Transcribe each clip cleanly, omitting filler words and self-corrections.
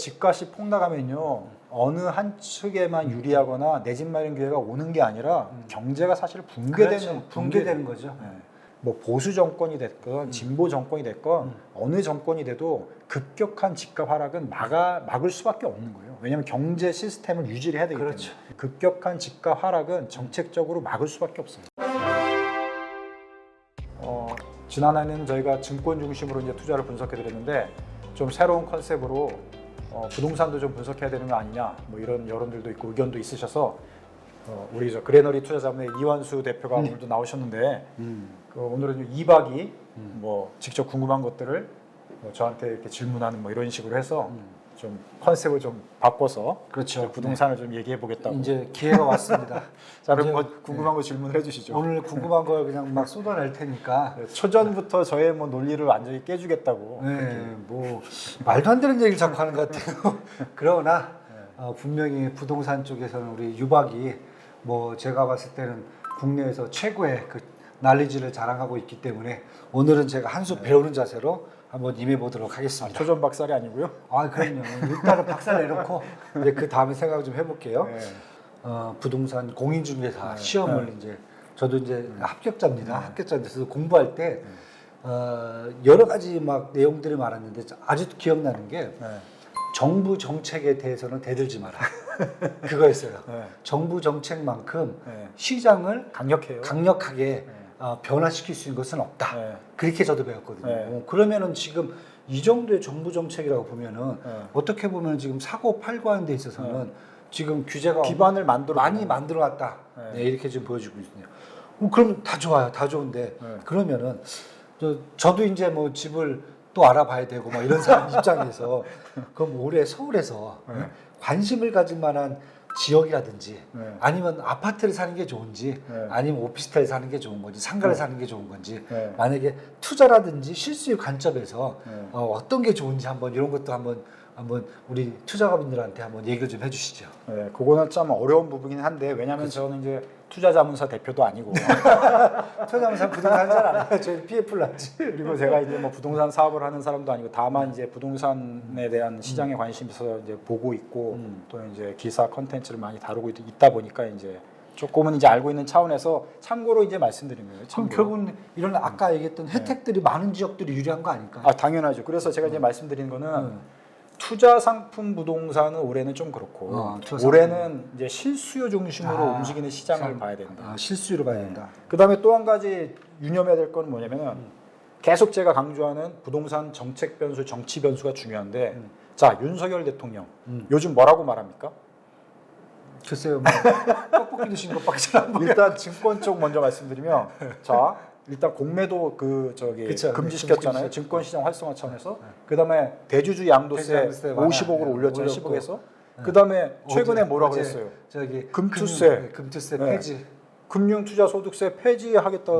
집값이 폭락하면요 어느 한 측에만 유리하거나 내 집 마련 기회가 오는 게 아니라 경제가 사실 붕괴되는 거죠. 네. 뭐 보수 정권이 됐건 진보 정권이 됐건 어느 정권이 돼도 급격한 집값 하락은 막을 수밖에 없는 거예요. 왜냐하면 경제 시스템을 유지를 해야 되기 그렇죠. 때문에 급격한 집값 하락은 정책적으로 막을 수밖에 없습니다. 지난해는 저희가 증권 중심으로 이제 투자를 분석해 드렸는데 좀 새로운 컨셉으로 부동산도 좀 분석해야 되는 거 아니냐 뭐 이런 여론들도 있고 의견도 있으셔서 우리 저 그레너리 투자자문의 이완수 대표가 오늘도 나오셨는데 오늘은 2박이 뭐 직접 궁금한 것들을 저한테 이렇게 질문하는 뭐 이런 식으로 해서 좀 컨셉을 좀 바꿔서 그렇죠. 부동산을 좀 얘기해 보겠다고. 이제 기회가 왔습니다. 자, 그럼 뭐 궁금한 거 질문을 해주시죠. 오늘 궁금한 걸 그냥 막 쏟아낼 테니까. 초전부터 저의 뭐 논리를 완전히 깨주겠다고. 네, 뭐 말도 안 되는 얘기를 자꾸 하는 것 같아요. 그러나 분명히 부동산 쪽에서는 우리 유박이 뭐 제가 봤을 때는 국내에서 최고의 그 난리지를 자랑하고 있기 때문에 오늘은 제가 한 수 배우는 자세로 한번 임해보도록 하겠습니다. 초전 박살이 아니고요. 아, 그럼요. 일단은 박살 내놓고 이제 그 다음에 생각을 좀 해볼게요. 네. 부동산 공인중개사 시험을 이제 저도 이제 합격자입니다. 합격자인데서 공부할 때 여러 가지 막 내용들이 많았는데 아직도 기억나는 게 정부 정책에 대해서는 대들지 마라. 그거였어요. 정부 정책만큼 시장을 강력하게 변화시킬 수 있는 것은 없다. 그렇게 저도 배웠거든요. 그러면은 지금 이 정도의 정부 정책이라고 보면은 어떻게 보면 지금 사고 팔고 하는 데 있어서는 지금 규제가 기반을 많이 만들어놨다. 네, 이렇게 지금 보여주고 있거든요. 그럼 다 좋아요, 다 좋은데 그러면은 저도 이제 뭐 집을 또 알아봐야 되고 막 이런 사람 입장에서 그럼 올해 서울에서 관심을 가질 만한 지역이라든지 아니면 아파트를 사는 게 좋은지 아니면 오피스텔 사는 게 좋은 건지 상가를 사는 게 좋은 건지 만약에 투자라든지 실수요 관점에서 어떤 게 좋은지 한번 이런 것도 한번 우리 투자가분들한테 한번 얘기를 좀 해주시죠. 네, 그거는 참 어려운 부분이긴 한데 왜냐하면 저는 이제 투자자문사 대표도 아니고 투자자문사 부동산 잘 알아요. 저희 PF를 하지. 그리고 제가 이제 뭐 부동산 사업을 하는 사람도 아니고 다만 이제 부동산에 대한 시장에 관심이 있어서 이제 보고 있고 또 이제 기사 컨텐츠를 많이 다루고 있다 보니까 이제 조금은 이제 알고 있는 차원에서 참고로 이제 말씀드린 거예요. 그럼 결국은 이런 아까 얘기했던 혜택들이 많은 지역들이 유리한 거 아닐까요? 아, 당연하죠. 그래서 제가 이제 말씀드린 거는 투자 상품 부동산은 올해는 좀 그렇고 올해는 이제 실수요 중심으로 움직이는 시장을 봐야 된다. 실수요로 봐야 된다. 그다음에 또 한 가지 유념해야 될 건 뭐냐면은 계속 제가 강조하는 부동산 정책 변수, 정치 변수가 중요한데 자, 윤석열 대통령 요즘 뭐라고 말합니까? 글쎄요, 뭐 떡볶이 드신 것밖에 잘 안 보여요. 일단 증권 쪽 먼저 말씀드리면 자, 일단 공매도 금지시켰잖아요. 증권 시장 활성화 차원에서. 그다음에 대주주 양도세 50억으로 올렸잖아요. 10억에서. 그다음에 최근에 뭐라고 그랬어요? 저기 금투세 폐지. 금융투자소득세 폐지하겠다.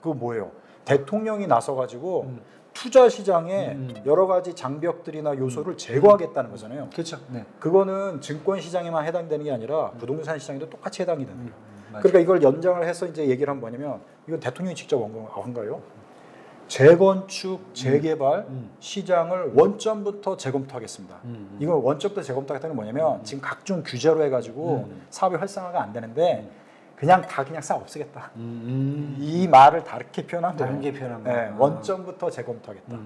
그거 뭐예요? 대통령이 나서 가지고 투자 시장에 여러 가지 장벽들이나 요소를 제거하겠다는 거잖아요. 그렇죠. 네. 그거는 증권 시장에만 해당되는 게 아니라 부동산 시장에도 똑같이 해당이 됩니다. 그러니까 이걸 연장을 해서 이제 얘기를 하면 뭐냐면 이건 대통령이 직접 한 거예요. 재건축, 재개발 시장을 원점부터 재검토하겠습니다. 이걸 원점부터 재검토하겠다는 게 뭐냐면 지금 각종 규제로 해가지고 사업이 활성화가 안 되는데 그냥 싹 없애겠다. 이 말을 다르게 표현하면 다르게 표현한 거예요. 네, 원점부터 재검토하겠다.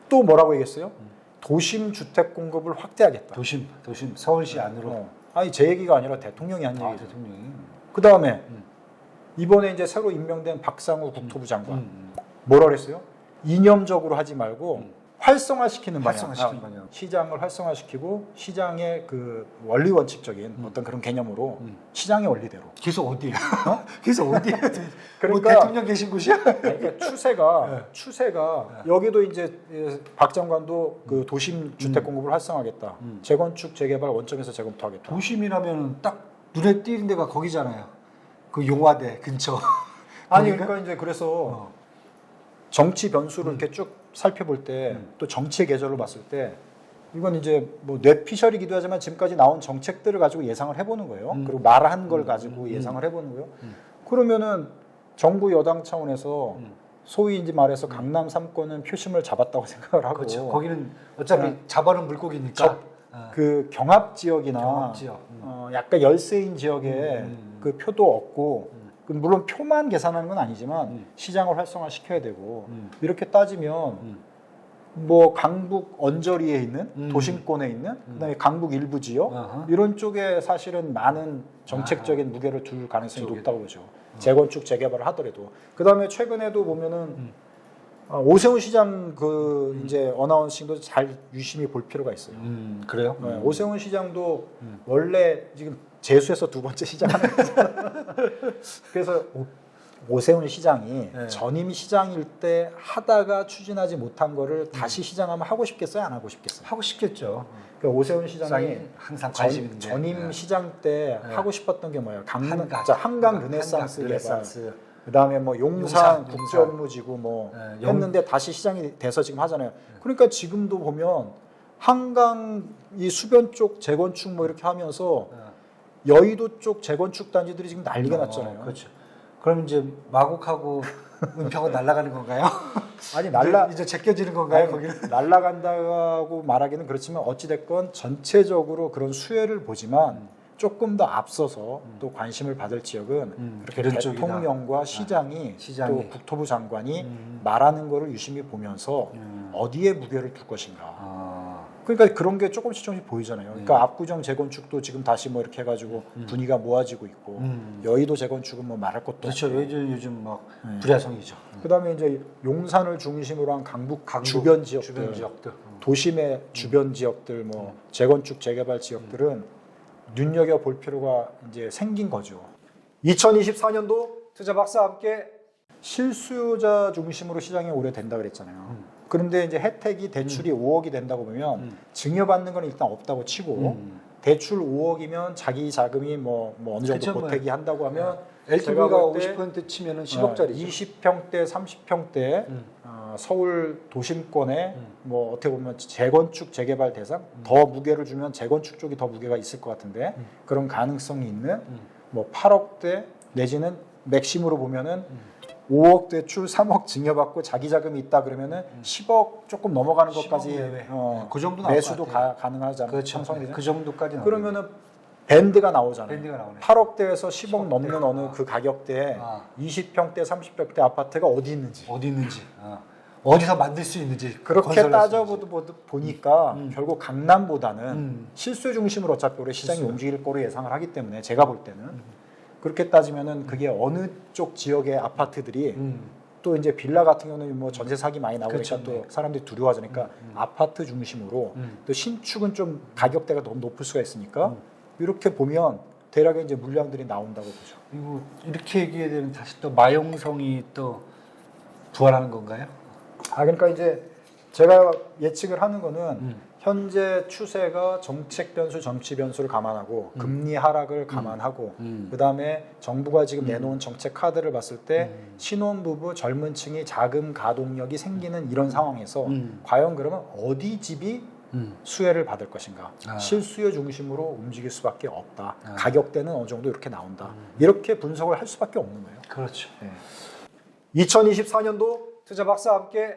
또 뭐라고 얘기했어요? 도심 주택 공급을 확대하겠다. 도심 서울시 안으로. 아니 제 얘기가 아니라 대통령이 한 얘기죠. 대통령이. 그 다음에 이번에 이제 새로 임명된 박상우 국토부 장관 뭐라 그랬어요? 이념적으로 하지 말고 활성화시키는 방향. 시장을 활성화시키고 시장의 그 원리 원칙적인 어떤 그런 개념으로 시장의 원리대로. 계속 어디에? 계속 어디에? 그러니까 뭐 대통령 계신 곳이야? 그러니까 추세가 여기도 이제 박 장관도 그 도심 주택 공급을 활성화하겠다. 재건축 재개발 원점에서 재검토하겠다. 도심이라면 딱 눈에 띄는 데가 거기잖아요. 그 용화대 근처. 아니 그러니까 이제 그래서 정치 변수를 이렇게 쭉 살펴볼 때 또 정치의 계절로 봤을 때 이건 이제 뭐 뇌피셜이기도 하지만 지금까지 나온 정책들을 가지고 예상을 해보는 거예요. 그리고 말한 걸 가지고 예상을 해보는 거예요. 그러면은 정부 여당 차원에서 소위 이제 말해서 강남 3권은 표심을 잡았다고 생각을 하고 그렇죠. 거기는 어차피 잡아놓은 물고기니까 그 경합 지역이나 경합 지역. 약간 열세인 지역에 그 표도 없고 그 물론 표만 계산하는 건 아니지만 시장을 활성화시켜야 되고 이렇게 따지면 뭐 강북 언저리에 있는 도심권에 있는 그다음에 강북 일부 지역 이런 쪽에 사실은 많은 정책적인 무게를 둘 가능성이 높다고 보죠. 재건축 재개발을 하더라도 그다음에 최근에도 보면은 오세훈 시장 그 이제 어나운싱도 잘 유심히 볼 필요가 있어요. 그래요? 네, 오세훈 시장도 원래 지금 재수해서 두 번째 시장하는 거잖아요. 그래서 오세훈 시장이 네. 전임 시장일 때 하다가 추진하지 못한 거를 다시 시장하면 하고 싶겠어요, 안 하고 싶겠어요? 하고 싶겠죠. 그러니까 오세훈 시장이 항상 관심 있는데. 전임 시장 때 하고 싶었던 게 뭐예요? 한강 르네상스 개발. 르네상스. 그다음에 뭐 용산 용산. 국제업무지구 뭐 네, 했는데 다시 시장이 돼서 지금 하잖아요. 그러니까 지금도 보면 한강 이 수변 쪽 재건축 뭐 이렇게 하면서 여의도 쪽 재건축 단지들이 지금 난리가 났잖아요. 그렇죠. 그럼 이제 마곡하고 은평은 날아가는 건가요? 아니 이제 제껴지는 건가요? 아니, 거기는? 날아간다고 말하기는 그렇지만 어찌됐건 전체적으로 그런 수혜를 보지만 조금 더 앞서서 또 관심을 받을 지역은 그렇게 이런 쪽이다. 대통령과 시장이 시장이. 또 국토부 장관이 말하는 거를 유심히 보면서 어디에 무게를 둘 것인가. 그러니까 그런 게 조금씩 보이잖아요. 그러니까 압구정 재건축도 지금 다시 뭐 이렇게 해가지고 분위기가 모아지고 있고 여의도 재건축은 뭐 말할 것도 그렇죠. 없고. 요즘 막 불야성이죠. 그다음에 이제 용산을 중심으로 한 강북 주변 지역들, 도심의 주변 지역들, 뭐 재건축 재개발 지역들은 눈여겨 볼 필요가 이제 생긴 거죠. 2024년도 투자 박사와 함께 실수요자 중심으로 시장이 오래 된다 그랬잖아요. 그런데 이제 혜택이 대출이 5억이 된다고 보면 증여받는 건 일단 없다고 치고 대출 5억이면 자기 자금이 뭐 어느 정도 그쵸, 보태기 한다고 하면 LTV가 제가 볼 때 50% 치면은 10억짜리죠. 20평대, 30평대 서울 도심권에 뭐 어떻게 보면 재건축 재개발 대상 더 무게를 주면 재건축 쪽이 더 무게가 있을 것 같은데 그런 가능성이 있는 뭐 8억대 내지는 맥심으로 보면은 5억 대출 3억 증여받고 자기 자금이 있다 그러면은 10억 조금 넘어가는 10억 것까지 내외. 그 정도 나올 매수도 것 같아요. 가능하잖아요. 그렇죠. 형성이 되잖아요. 그 정도까지 그러면은 밴드가 나오잖아요. 밴드가 나오네. 8억대에서 10억 넘는 어느 그 가격대에 20평대, 30평대 아파트가 어디 있는지 어디 있는지, 어디서 만들 수 있는지 그렇게 건설할 수 있는지. 보니까 결국 강남보다는 실수 중심으로 어차피 올해 시장이 움직일 거로 예상을 하기 때문에 제가 볼 때는 그렇게 따지면은 그게 어느 쪽 지역의 아파트들이 또 이제 빌라 같은 경우는 뭐 전세 사기 많이 나오니까 그렇죠. 또 사람들이 두려워하니까 아파트 중심으로 또 신축은 좀 가격대가 너무 높을 수가 있으니까 이렇게 보면 대략의 이제 물량들이 나온다고 보죠. 그리고 이렇게 얘기해야 되면 다시 또 마용성이 또 부활하는 건가요? 그러니까 이제 제가 예측을 하는 거는 현재 추세가 정책 변수, 정치 변수를 감안하고 금리 하락을 감안하고 그다음에 정부가 지금 내놓은 정책 카드를 봤을 때 신혼부부 젊은 층이 자금 가동력이 생기는 이런 상황에서 과연 그러면 어디 집이 수혜를 받을 것인가? 실수요 중심으로 움직일 수밖에 없다. 가격대는 어느 정도 이렇게 나온다. 이렇게 분석을 할 수밖에 없는 거예요. 그렇죠. 2024년도 투자 박사와 함께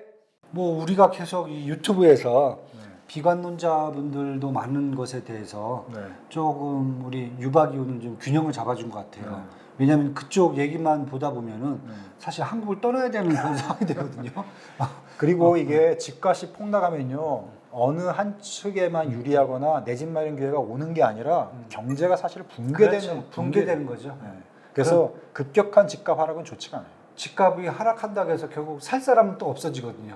뭐 우리가 계속 이 유튜브에서 비관론자분들도 많은 것에 대해서 조금 우리 유박이오는 좀 균형을 잡아준 것 같아요. 왜냐하면 그쪽 얘기만 보다 보면은 사실 한국을 떠나야 되는 그런 상황이 되거든요. 그리고 이게 집값이 폭락하면요 어느 한 측에만 유리하거나 내 집 마련 기회가 오는 게 아니라 경제가 사실 붕괴되는 거죠. 그래서 급격한 집값 하락은 좋지가 않아요. 집값이 하락한다고 해서 결국 살 사람은 또 없어지거든요.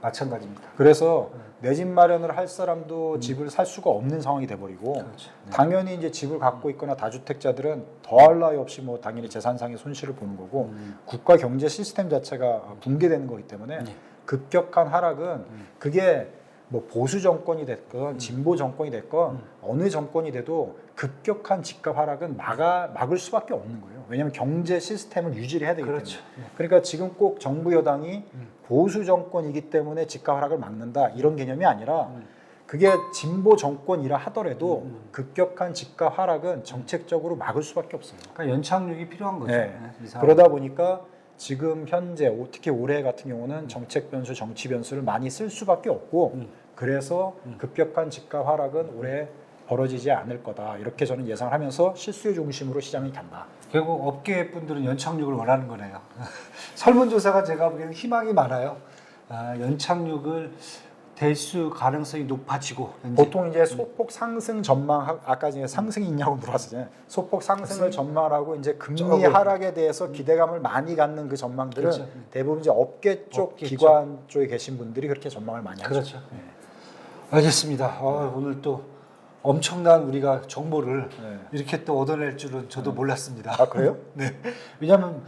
마찬가지입니다. 그래서 내 집 마련을 할 사람도 집을 살 수가 없는 상황이 돼버리고 그렇죠. 당연히 이제 집을 갖고 있거나 다주택자들은 더할 나위 없이 뭐 당연히 재산상의 손실을 보는 거고 국가 경제 시스템 자체가 붕괴되는 거기 때문에 급격한 하락은 그게 뭐 보수 정권이 됐건 진보 정권이 됐건 어느 정권이 돼도 급격한 집값 하락은 막을 수밖에 없는 거예요. 왜냐하면 경제 시스템을 유지를 해야 되기 그렇죠. 때문에. 그러니까 지금 꼭 정부 여당이 보수 정권이기 때문에 집값 하락을 막는다 이런 개념이 아니라 그게 진보 정권이라 하더라도 급격한 집값 하락은 정책적으로 막을 수밖에 없어요. 그러니까 연착륙이 필요한 거죠. 그러다 보니까 지금 현재 특히 올해 같은 경우는 정책 변수, 정치 변수를 많이 쓸 수밖에 없고 그래서 급격한 집값 하락은 올해 벌어지지 않을 거다. 이렇게 저는 예상을 하면서 실수요 중심으로 시장이 간다. 결국 업계 분들은 연착륙을 원하는 거네요. 설문조사가 제가 보기에는 희망이 많아요. 연착륙을 될 수 가능성이 높아지고 현재. 보통 이제 소폭 상승 전망 아까 이제 상승이 있냐고 물어봤어요. 소폭 상승을 전망하고 이제 금리 조금. 하락에 대해서 기대감을 많이 갖는 그 전망들은 그렇죠. 대부분 이제 업계 쪽 업계 기관 쪽에 계신 분들이 그렇게 전망을 많이 하죠. 그렇죠. 알겠습니다. 오늘 또 엄청난 우리가 정보를 네. 이렇게 또 얻어낼 줄은 저도 몰랐습니다. 아 그래요? 네. 왜냐하면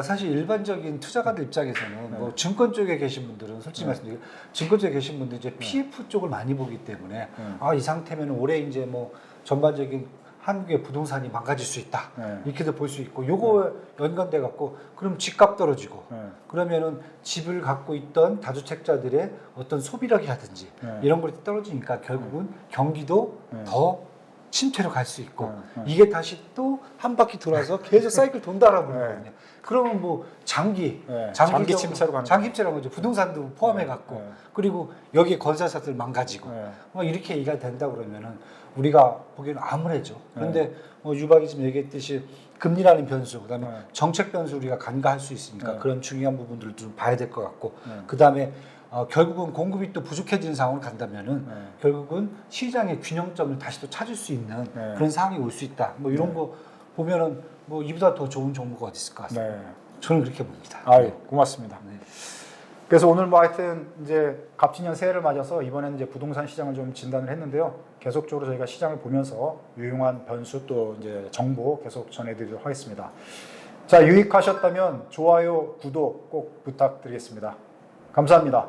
사실 일반적인 투자가들 입장에서는 뭐 증권 쪽에 계신 분들은 솔직히 말씀드리면 증권 쪽에 계신 분들 이제 PF 쪽을 많이 보기 때문에 이 상태면 올해 이제 뭐 전반적인 한국의 부동산이 망가질 수 있다 이렇게도 볼 수 있고 요거 연관돼 갖고 그럼 집값 떨어지고 그러면은 집을 갖고 있던 다주택자들의 어떤 소비력이라든지 이런 것이 떨어지니까 결국은 경기도 더 침체로 갈 수 있고 이게 다시 또 한 바퀴 돌아서 계속 사이클 돈다라고 그러거든요. 그러면 뭐 장기 침체로 가는 장기침체라는 거죠. 부동산도 포함해 갖고 그리고 여기 건설사들 망가지고 뭐 이렇게 얘기가 된다 그러면은 우리가 보기에는 암울해져. 그런데 뭐 유박이 지금 얘기했듯이 금리라는 변수, 그다음에 정책 변수 우리가 간과할 수 있으니까 그런 중요한 부분들을 좀 봐야 될 것 같고 그다음에 결국은 공급이 또 부족해지는 상황을 간다면은 결국은 시장의 균형점을 다시 또 찾을 수 있는 그런 상황이 올 수 있다. 뭐 이런 거 보면은 뭐 이보다 더 좋은 정보가 어디 있을 것 같습니다. 저는 그렇게 봅니다. 아유, 고맙습니다. 네. 그래서 오늘 뭐 하여튼 이제 갑진년 새해를 맞아서 이번에는 이제 부동산 시장을 좀 진단을 했는데요. 계속적으로 저희가 시장을 보면서 유용한 변수 또 이제 정보 계속 전해드리도록 하겠습니다. 자, 유익하셨다면 좋아요, 구독 꼭 부탁드리겠습니다. 감사합니다.